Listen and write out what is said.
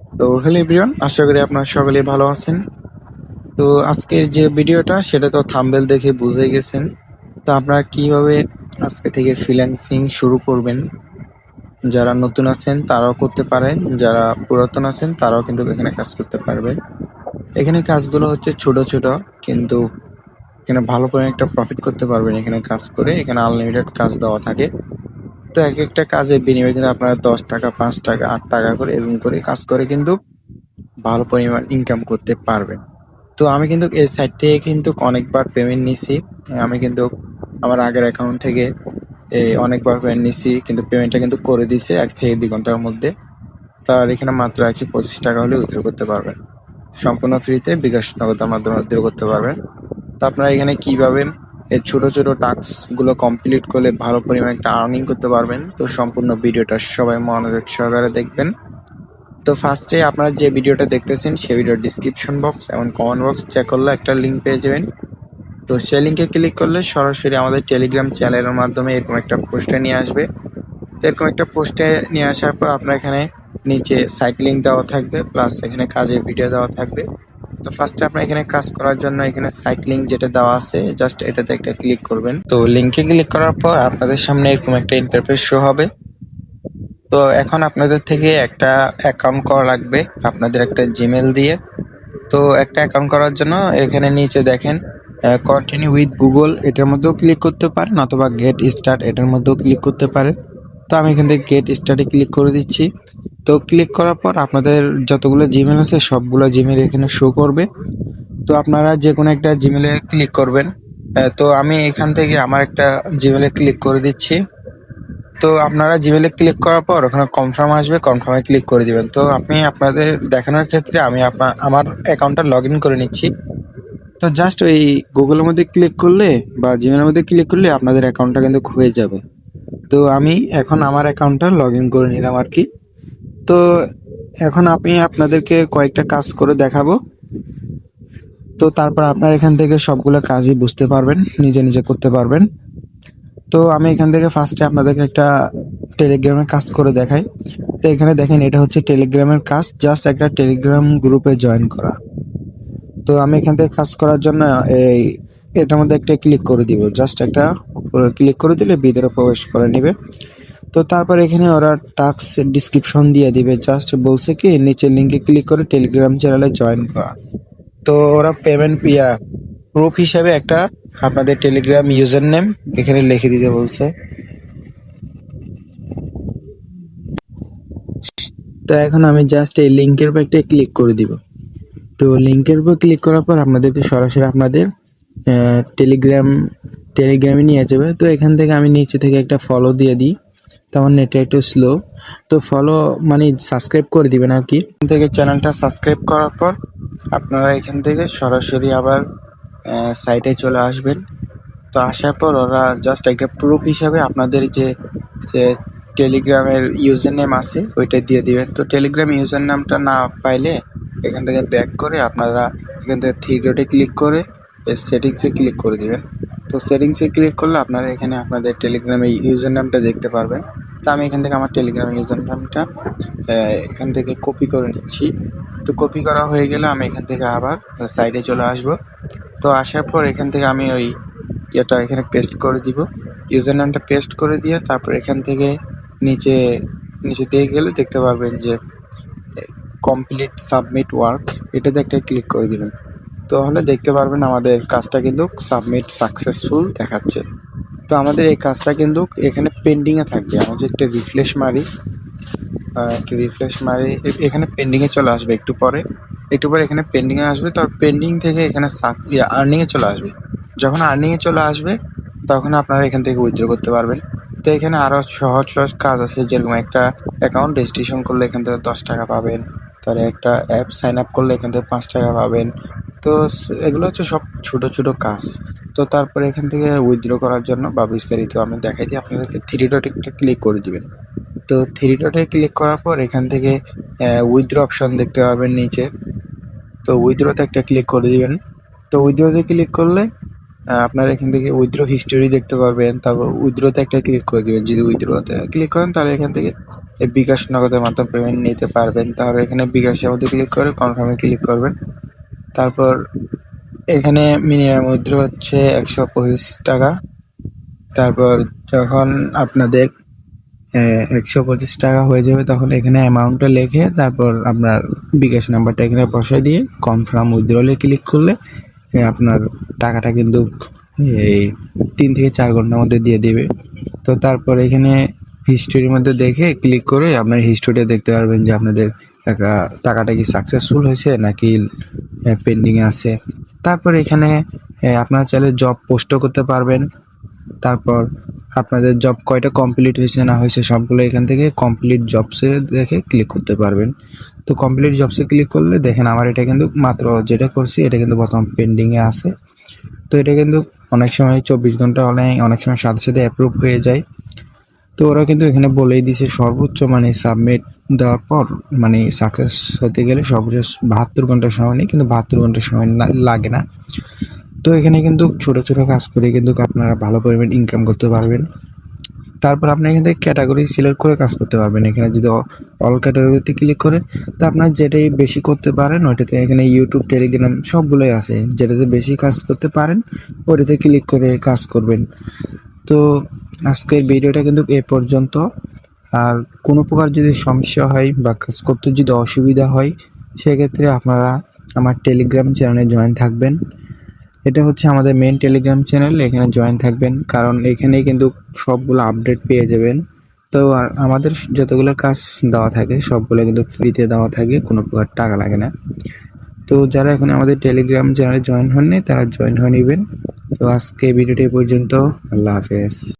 তো hello everyone, আশা করি আপনারা সকলেই ভালো আছেন। তো আজকের যে ভিডিওটা সেটা তো থাম্বনেল দেখে বুঝে গেছেন। তো আপনারা কিভাবে আজকে থেকে ফ্রিল্যান্সিং শুরু করবেন, যারা নতুন আছেন তারাও করতে পারেন, যারা পুরাতন আছেন তারাও কিন্তু এখানে কাজ করতে পারবেন। এখানে কাজগুলো হচ্ছে ছোট ছোট, কিন্তু এখানে ভালো করে একটা প্রফিট করতে পারবেন এখানে কাজ করে। এখানে আনলিমিটেড কাজ দেওয়া থাকে। তো এক একটা কাজের বিনিময়ে কিন্তু আপনারা 10 টাকা, 5 টাকা, 8 টাকা করে এরকম করে কাজ করে কিন্তু ভালো পরিমাণ ইনকাম করতে পারবেন। তো আমি কিন্তু এই সাইট থেকে কিন্তু অনেকবার পেমেন্ট নিছি। আমি কিন্তু আমার আগের অ্যাকাউন্ট থেকে অনেকবার পেমেন্ট নিছি, কিন্তু পেমেন্টটা কিন্তু করে দিছে 1 থেকে 2 ঘন্টার মধ্যে। তার এখানে মাত্র 125 টাকা হলে উইথড্র করতে পারবেন। সম্পূর্ণ ফ্রিতে বিকাশ নগদের মাধ্যমে উইথড্র করতে পারবেন। তো আপনারা এখানে কিভাবে এই ছোট ছোট টাস্ক গুলো কমপ্লিট করলে ভালো পরিমাণে একটা আর্নিং করতে পারবেন, তো সম্পূর্ণ ভিডিওটা সবাই মনোযোগ সহকারে দেখবেন। তো ফার্স্টে আপনারা যে ভিডিওটা দেখতেছেন সেই ভিডিওর ডিসক্রিপশন বক্স এবং কমেন্ট বক্স চেক করলে একটা লিঙ্ক পেয়ে যাবেন। তো সেই লিঙ্কে ক্লিক করলে সরাসরি আমাদের টেলিগ্রাম চ্যানেলের মাধ্যমে এরকম একটা পোস্টে নিয়ে আসবে। তো এরকম একটা পোস্টে নিয়ে আসার পর আপনার এখানে নিচে সাইট লিঙ্ক দেওয়া থাকবে, প্লাস এখানে কাজের ভিডিও দেওয়া থাকবে। তো ফার্স্টে আপনার এখানে কাজ করার জন্য এখানে সাইট লিঙ্ক যেটা দেওয়া আছে জাস্ট এটাতে একটা ক্লিক করবেন। তো লিঙ্কে ক্লিক করার পর আপনাদের সামনে এরকম একটা ইন্টারফেস শো হবে। তো এখন আপনাদের থেকে একটা অ্যাকাউন্ট করা লাগবে আপনাদের একটা জিমেল দিয়ে। তো একটা অ্যাকাউন্ট করার জন্য এখানে নিচে দেখেন কন্টিনিউ উইথ গুগল, এটার মধ্যেও ক্লিক করতে পারেন, অথবা গেট স্টার্ট এটার মধ্যেও ক্লিক করতে পারেন। তো আমি এখান থেকে গেট স্টার্টে ক্লিক করে দিচ্ছি। তো ক্লিক করার পর আপনাদের যতগুলো জিমেল আছে সবগুলো জিমেল এখানে শো করবে। তো আপনারা যে কোনো একটা জিমেলে ক্লিক করবেন। তো আমি এখান থেকে আমার একটা জিমেলে ক্লিক করে দিচ্ছি। তো আপনারা জিমেলে ক্লিক করার পর ওখানে কনফার্ম আসবে, কনফার্মে ক্লিক করে দিবেন। তো আপনি আপনাদের দেখানোর ক্ষেত্রে আমি আমার অ্যাকাউন্টটা লগ ইন করে নিচ্ছি। তো জাস্ট ওই গুগলের মধ্যে ক্লিক করলে বা জিমেলের মধ্যে ক্লিক করলে আপনাদের অ্যাকাউন্টটা কিন্তু হয়ে যাবে। তো আমি এখন আমার অ্যাকাউন্টটা লগ ইন করে নিলাম আর কি। তো এখন আমি আপনাদেরকে কয়েকটা কাজ করে দেখাবো। তো তারপর আপনারা এখান থেকে সবগুলো কাজই বুঝতে পারবেন, নিজে নিজে করতে পারবেন। তো আমি এখান থেকে ফার্স্টে আপনাদেরকে একটা টেলিগ্রামের কাজ করে দেখাই। তো এখানে দেখেন এটা হচ্ছে টেলিগ্রামের কাজ, জাস্ট একটা টেলিগ্রাম গ্রুপে জয়েন করা। তো আমি এখান থেকে কাজ করার জন্য এটার মধ্যে একটা ক্লিক করে দিব, জাস্ট একটা ক্লিক করে দিলে ভিতরে প্রবেশ করে নেবে। তো তারপর এখানে ওরা টাস্ক ডিসক্রিপশন দিয়ে দিবে, জাস্ট বলছে কি নিচের লিঙ্কে ক্লিক করে টেলিগ্রাম চ্যানেলে জয়েন করা। তো ওরা পেমেন্ট প্রুফ হিসাবে একটা আপনাদের টেলিগ্রাম ইউজার নেম এখানে লিখে দিতে বলছে। তো এখন আমি জাস্ট এই লিঙ্কের উপর একটা ক্লিক করে দিব। তো লিঙ্কের উপর ক্লিক করার পর আপনাদেরকে সরাসরি আপনাদের টেলিগ্রামে নিয়ে যাবে। তো এখান থেকে আমি নিচে থেকে একটা ফলো দিয়ে দিই, তো আমার নেটটা একটু স্লো। তো ফলো মানে সাবস্ক্রাইব করে দিবেন আর কি। এখান থেকে চ্যানেলটা সাবস্ক্রাইব করার পর আপনারা এখান থেকে সরাসরি আবার সাইটে চলে আসবেন। তো আসার পর ওরা জাস্ট একটা প্রুফ হিসাবে আপনাদের যে টেলিগ্রামের ইউজার নেম আছে ওইটা দিয়ে দিবেন। তো টেলিগ্রাম ইউজার নামটা না পাইলে এখান থেকে ব্যাক করে আপনারা এখান থেকে থ্রি ডটে ক্লিক করে সেটিংসে ক্লিক করে দিবেন। তো সেটিংসে ক্লিক করলে আপনারা এখানে আপনাদের টেলিগ্রামের ইউজার নামটা দেখতে পারবেন। তো আমি এখান থেকে আমার টেলিগ্রামের ইউজার নামটা এখান থেকে কপি করে নিচ্ছি। তো কপি করা হয়ে গেলে আমি এখান থেকে আবার সাইডে চলে আসব। তো আসার পর এখান থেকে আমি ওই এটা এখানে পেস্ট করে দিব, ইউজার নামটা পেস্ট করে দিয়ে তারপর এখান থেকে নিচে নিচে দিয়ে গেলে দেখতে পারবেন যে কমপ্লিট সাবমিট ওয়ার্ক, এটাতে একটা ক্লিক করে দিবেন। তাহলে দেখতে পারবেন আমাদের কাজটা কিন্তু সাবমিট সাকসেসফুল দেখাচ্ছে। তো আমাদের এই কাজটা কিন্তু এখানে পেন্ডিংয়ে থাকবে। আমরা যে একটা রিফ্রেশ মারি এখানে পেন্ডিংয়ে চলে আসবে একটু পরে এখানে পেন্ডিংয়ে আসবে। তারপর পেন্ডিং থেকে এখানে আর্নিংয়ে চলে আসবে। যখন আর্নিংয়ে চলে আসবে তখন আপনারা এখান থেকে উইথড্র করতে পারবেন। তো এখানে আরও সহজ সহজ কাজ আছে, যেরকম একটা অ্যাকাউন্ট রেজিস্ট্রেশন করলে এখান থেকে 10 টাকা পাবেন, তাহলে একটা অ্যাপ সাইন আপ করলে এখান থেকে 5 টাকা পাবেন। তো এগুলো হচ্ছে সব ছোট ছোট কাজ। তো তারপরে এখান থেকে উইথড্র করার জন্য বা বিস্তারিত আমি দেখাই দিই, আপনাদেরকে থ্রি ডটে একটা ক্লিক করে দিবেন। তো থ্রি ডটে ক্লিক করার পর এখান থেকে উইথড্র অপশন দেখতে পারবেন নিচে। তো উইথড্রতে একটা ক্লিক করে দিবেন। তো উইথড্রতে ক্লিক করলে আপনারা এখান থেকে উইথড্র হিস্টোরি দেখতে পারবেন। তারপর উইথড্রতে একটা ক্লিক করে দিবেন। যদি উইথড্রতে ক্লিক করেন তাহলে এখান থেকে এই বিকাশ নগদের মাধ্যমে পেমেন্ট নিতে পারবেন। তাহলে এখানে বিকাশের মধ্যে ক্লিক করে কনফার্মে ক্লিক করবেন। তারপর এখানে মিনিমাম উইথড্র হচ্ছে ১২৫ টাকা। তারপর যখন আপনাদের ১২৫ টাকা হয়ে যাবে তখন এখানে অ্যামাউন্টটা লিখে তারপর আপনার বিকাশ নাম্বারটা এখানে বসায় দিয়ে কনফার্ম উইথড্রলে ক্লিক করলে আপনার টাকাটা কিন্তু এই ৩ থেকে ৪ ঘন্টার মধ্যে দিয়ে দেবে। তো তারপর এখানে হিস্টোরির মধ্যে দেখে ক্লিক করে আপনার হিস্টোরিটা দেখতে পারবেন যে আপনাদের টাকাটা কি সাকসেসফুল হয়েছে নাকি পেন্ডিংয়ে আছে। তারপর এখানে আপনারা চাইলে জব পোস্টও করতে পারবেন। তারপর আপনাদের জব কয়টা কমপ্লিট হয়েছে না হয়েছে সবগুলো এখান থেকে কমপ্লিট জবসে দেখে ক্লিক করতে পারবেন। তো কমপ্লিট জবসে ক্লিক করলে দেখেন আমার এটা কিন্তু মাত্র যেটা করছি এটা কিন্তু বর্তমান পেন্ডিংয়ে আছে। তো এটা কিন্তু অনেক সময় ২৪ ঘন্টা অনেক সময় সাথে সাথে অ্যাপ্রুভ হয়ে যায়। তো ওরা কিন্তু এখানে বলেই দিছে সর্বোচ্চ মানে সাবমিট দেওয়ার পর মানে সাকসেস হতে গেলে সর্বোচ্চ ৭২ ঘন্টার সময় নেই, কিন্তু ৭২ ঘন্টার সময় লাগে না। তো এখানে কিন্তু ছোটো ছোটো কাজ করে কিন্তু আপনারা ভালো পরিমাণ ইনকাম করতে পারবেন। তারপর আপনি এখান থেকে ক্যাটাগরি সিলেক্ট করে কাজ করতে পারবেন। এখানে যদি অল ক্যাটাগরিতে ক্লিক করেন তো আপনার যেটাই বেশি করতে পারেন ওইটাতে এখানে ইউটিউব, টেলিগ্রাম সবগুলোই আছে। যেটাতে বেশি কাজ করতে পারেন ওইটাতে ক্লিক করে কাজ করবেন। তো আজকের ভিডিওটা কিন্তু এ পর্যন্ত। আর কোনো প্রকার যদি সমস্যা হয় বা কাজ করতে যদি অসুবিধা হয় সেক্ষেত্রে আপনারা আমার টেলিগ্রাম চ্যানেলে জয়েন থাকবেন। এটা হচ্ছে আমাদের মেন টেলিগ্রাম চ্যানেল, এখানে জয়েন থাকবেন কারণ এখানেই কিন্তু সবগুলো আপডেট পেয়ে যাবেন। তো আর আমাদের যতগুলো কাজ দেওয়া থাকে সবগুলো কিন্তু ফ্রিতে দেওয়া থাকে, কোনো প্রকার টাকা লাগে না। তো যারা এখন আমাদের টেলিগ্রাম চ্যানেলে জয়েন হননি তারা জয়েন হয়ে নেবেন। তো আজকে ভিডিওটি পর্যন্ত। আল্লাহ হাফেজ।